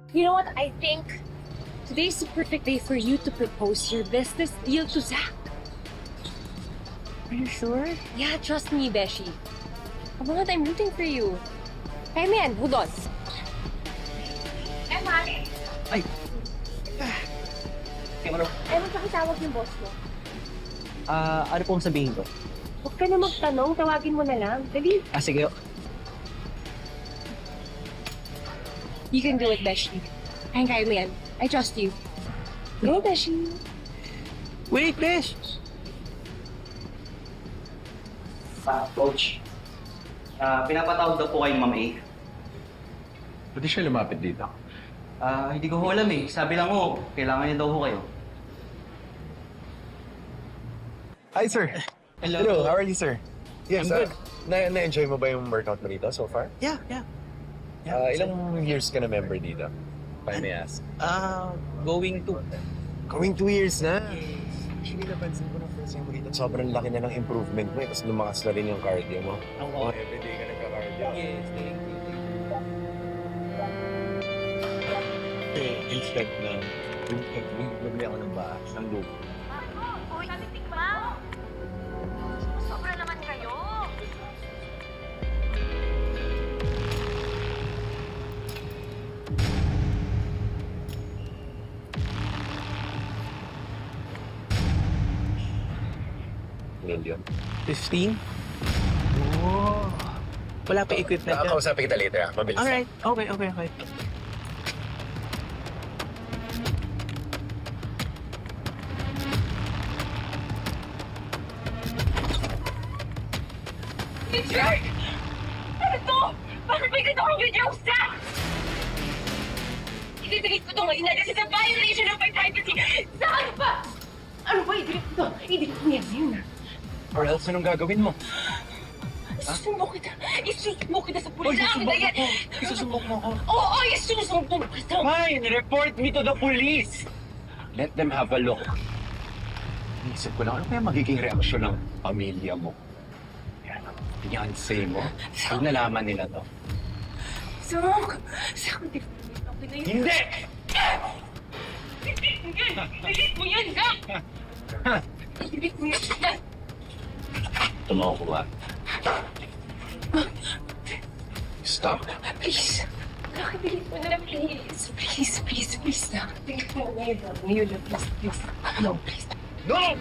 You know what? I think today's the perfect day for you to propose your business deal to Zach. Are you sure? Yeah, trust me, Beshi. Come on, I'm rooting for you. Hey, man, hold on. Emma! Ay! Ano? Ay, magpakitawag yung boss mo. Ano pong sabihin ko? Huwag ka na magtanong, tawagin mo na lang. Dali. Sige. You can do it, Beshi. Kaya mo yan. I trust you. Go, Beshi. Wait, Besh! Coach. Pinapatawag daw po kay Ma'am A. Pwede siya lumapit dito. Hindi ko ho alam eh. Sabi lang ho, kailangan niya daw ho kayo. Hi, sir. Hello. How are you, sir? Yes, I'm good. Na-enjoy mo ba yung workout mo dito so far? Yeah. Ilang years ka na member dito? If I may ask. Going to... Going 2 years na. Actually, napansin ko na first time mo dito. Sobrang laki na ng improvement mo eh. Tapos lumakas na rin yung cardio mo. Oo. Everyday ka nagka-cardio. Yes, thank you. Instead na bumili ako ng bahay, ng lupa. Uy, titikman! Sobra naman kayo! Million. 15? Oh. Wala pa equipment ka. Kausapin kita later ah. Mabilis. Alright. Okay. You jerk! Ano to? Bakit may ganito kang video sa? I-delete ko to ngayon na kasi sa violation of my privacy. Saan ba? Ano ba? I-delete ko to. I-delete ko yan. Or else, anong gagawin mo? Isusumbok kita. Isusumbok kita sa pulis. Isusumbok mo ako. Oo, isusumbok kita. Fine! Report me to the police! Let them have a look. Iisip ko lang, ano kaya magiging reaksyon ng pamilya mo? Yan, ang fiancé mo. Pag nalaman nila to. Sumok! Hindi! Delete mo yan, ha? Delete mo yan. Tumawa ko ba? Stop. Please. Delete mo na, please. Please na. Delete mo na yun. Please. No, please. No!